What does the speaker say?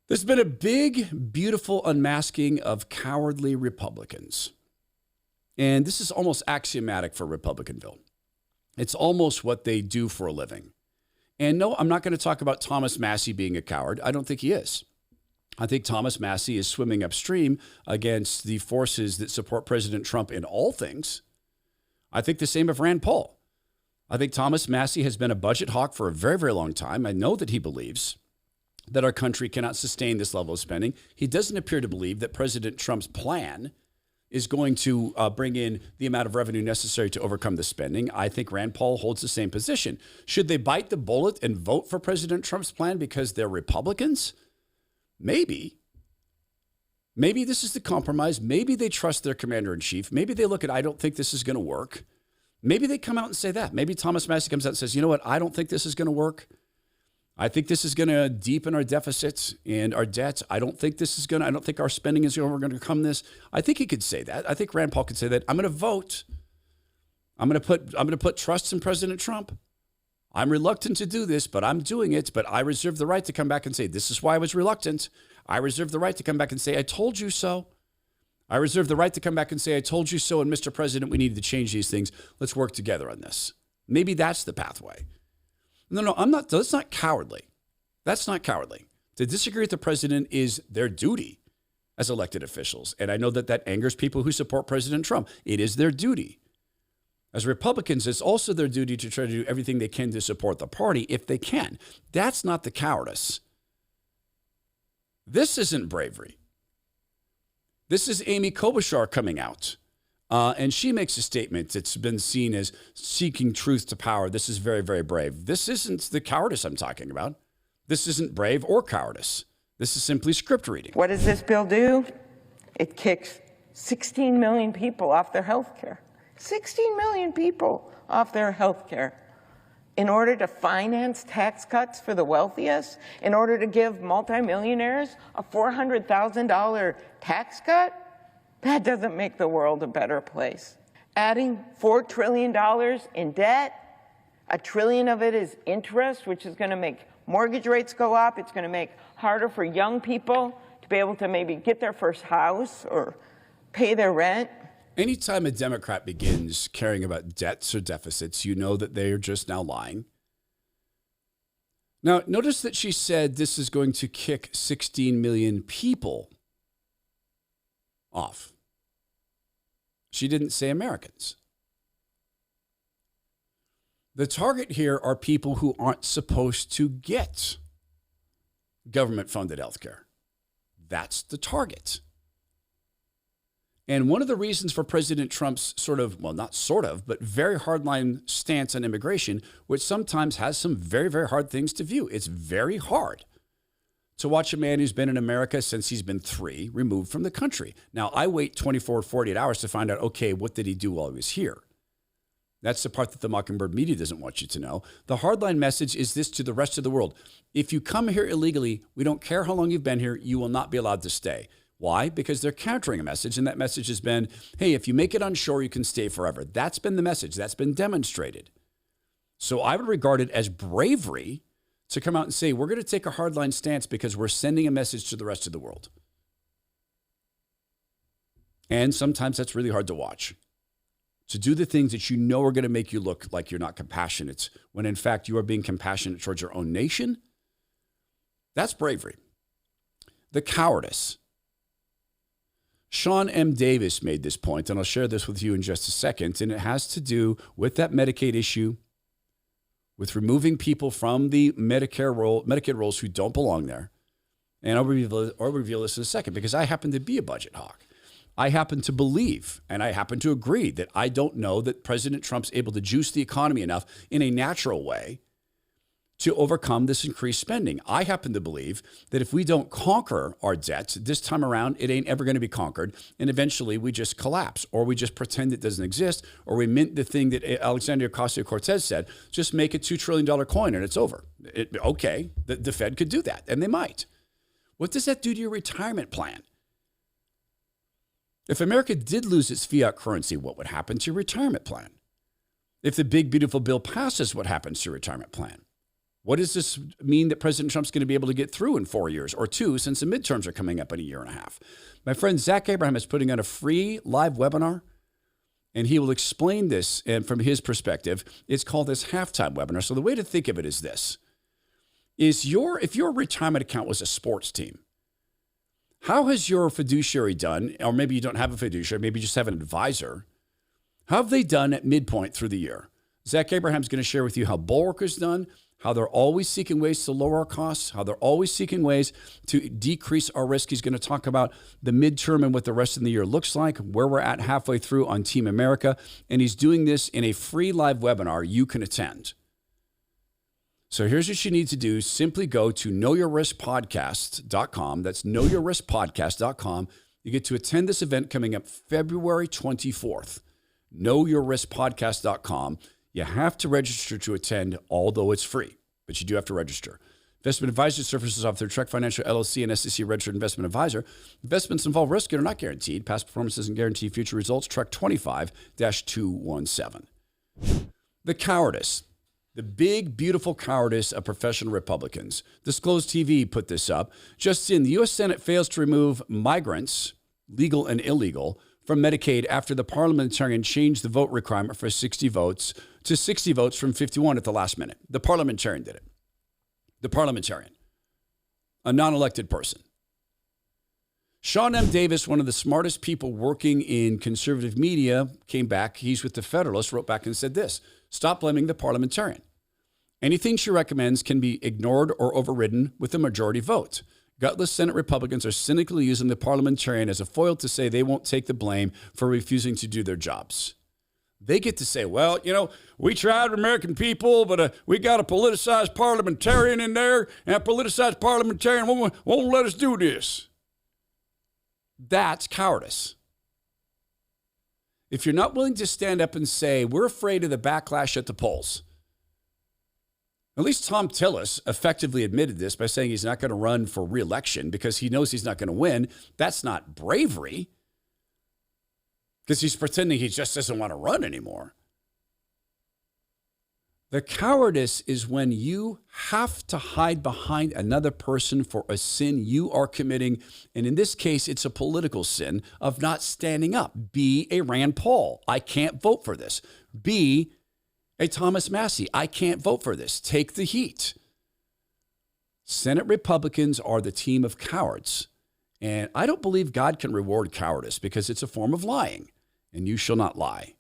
There's been a big, beautiful unmasking of cowardly Republicans. And this is almost axiomatic for Republicanville. It's almost what they do for a living. And no, I'm not going to talk about Thomas Massie being a coward. I don't think he is. I think Thomas Massie is swimming upstream against the forces that support President Trump in all things. I think the same of Rand Paul. I think Thomas Massie has been a budget hawk for a very, very long time. I know that he believes that our country cannot sustain this level of spending. He doesn't appear to believe that President Trump's plan is going to bring in the amount of revenue necessary to overcome the spending. I think Rand Paul holds the same position. Should they bite the bullet and vote for President Trump's plan because they're Republicans? Maybe. Maybe this is the compromise. Maybe they trust their commander-in-chief. Maybe they look at, I don't think this is going to work. Maybe they come out and say that. Maybe Thomas Massie comes out and says, you know what, I don't think this is going to work. I think this is going to deepen our deficits and our debts. I don't think our spending is going to come this. I think he could say that. I think Rand Paul could say that. I'm going to vote. I'm going to put trust in President Trump. I'm reluctant to do this, but I'm doing it. But I reserve the right to come back and say, this is why I was reluctant. I reserve the right to come back and say, I told you so. I reserve the right to come back and say, I told you so. And Mr. President, we needed to change these things. Let's work together on this. Maybe that's the pathway. No, I'm not. That's not cowardly. That's not cowardly. To disagree with the president is their duty as elected officials. And I know that angers people who support President Trump. It is their duty. As Republicans, it's also their duty to try to do everything they can to support the party if they can. That's not the cowardice. This isn't bravery. This is Amy Klobuchar coming out. And she makes a statement that's been seen as seeking truth to power. This is very, very brave. This isn't the cowardice I'm talking about. This isn't brave or cowardice. This is simply script reading. What does this bill do? It kicks 16 million people off their health care. 16 million people off their health care. In order to finance tax cuts for the wealthiest, in order to give multimillionaires a $400,000 tax cut, that doesn't make the world a better place. Adding $4 trillion in debt, $1 trillion of it is interest, which is going to make mortgage rates go up. It's going to make harder for young people to be able to maybe get their first house or pay their rent. Anytime a Democrat begins caring about debts or deficits, you know that they are just now lying. Now, notice that she said this is going to kick 16 million people off. She didn't say Americans. The target here are people who aren't supposed to get government-funded health care. That's the target. And one of the reasons for President Trump's but very hardline stance on immigration, which sometimes has some very, very hard things to view. It's very hard to watch a man who's been in America since he's been 3 removed from the country. Now, I wait 24, 48 hours to find out, okay, what did he do while he was here? That's the part that the Mockingbird media doesn't want you to know. The hardline message is this to the rest of the world. If you come here illegally, we don't care how long you've been here, you will not be allowed to stay. Why? Because they're countering a message, and that message has been, hey, if you make it on shore, you can stay forever. That's been the message. That's been demonstrated. So I would regard it as bravery to come out and say, we're going to take a hardline stance because we're sending a message to the rest of the world. And sometimes that's really hard to watch. To do the things that you know are going to make you look like you're not compassionate, when in fact you are being compassionate towards your own nation, that's bravery. The cowardice. Sean M. Davis made this point, and I'll share this with you in just a second, and it has to do with that Medicaid issue, with removing people from the Medicaid rolls who don't belong there. And I'll reveal this in a second, because I happen to be a budget hawk. I happen to believe, and I happen to agree, that I don't know that President Trump's able to juice the economy enough in a natural way to overcome this increased spending. I happen to believe that if we don't conquer our debts this time around, it ain't ever going to be conquered. And eventually we just collapse, or we just pretend it doesn't exist, or we mint the thing that Alexandria Ocasio-Cortez said, just make a $2 trillion coin and it's over. Okay, the Fed could do that, and they might. What does that do to your retirement plan? If America did lose its fiat currency, what would happen to your retirement plan? If the big, beautiful bill passes, what happens to your retirement plan? What does this mean that President Trump's going to be able to get through in 4 years or 2, since the midterms are coming up in a year and a half? My friend Zach Abraham is putting on a free live webinar, and he will explain this. And from his perspective, it's called this halftime webinar. So the way to think of it is this: if your retirement account was a sports team, how has your fiduciary done? Or maybe you don't have a fiduciary, maybe you just have an advisor. How have they done at midpoint through the year? Zach Abraham's going to share with you how Bulwarker's done, how they're always seeking ways to lower our costs, how they're always seeking ways to decrease our risk. He's going to talk about the midterm and what the rest of the year looks like, where we're at halfway through on Team America. And he's doing this in a free live webinar you can attend. So here's what you need to do. Simply go to knowyourriskpodcast.com. That's knowyourriskpodcast.com. You get to attend this event coming up February 24th. knowyourriskpodcast.com. You have to register to attend, although it's free, but you do have to register. Investment advisory services offered through Trek Financial LLC and SEC registered investment advisor. Investments involve risk and are not guaranteed. Past performance doesn't guarantee future results. Trek 25-217. The cowardice. The big, beautiful cowardice of professional Republicans. Disclosed TV put this up. Just in, the U.S. Senate fails to remove migrants, legal and illegal, from Medicaid after the parliamentarian changed the vote requirement for 60 votes to 60 votes from 51 at the last minute. The parliamentarian did it. The parliamentarian, a non-elected person. Sean M. Davis, one of the smartest people working in conservative media, came back. He's with the Federalist, wrote back and said this: stop blaming the parliamentarian. Anything she recommends can be ignored or overridden with a majority vote. Gutless Senate Republicans are cynically using the parliamentarian as a foil to say they won't take the blame for refusing to do their jobs. They get to say, well, we tried American people, but we got a politicized parliamentarian in there, and a politicized parliamentarian won't let us do this. That's cowardice. If you're not willing to stand up and say, we're afraid of the backlash at the polls. At least Tom Tillis effectively admitted this by saying he's not going to run for re-election because he knows he's not going to win. That's not bravery, because he's pretending he just doesn't want to run anymore. The cowardice is when you have to hide behind another person for a sin you are committing. And in this case, it's a political sin of not standing up. Be a Rand Paul. I can't vote for this. Be a Thomas Massie. I can't vote for this. Take the heat. Senate Republicans are the team of cowards. And I don't believe God can reward cowardice because it's a form of lying. And you shall not lie.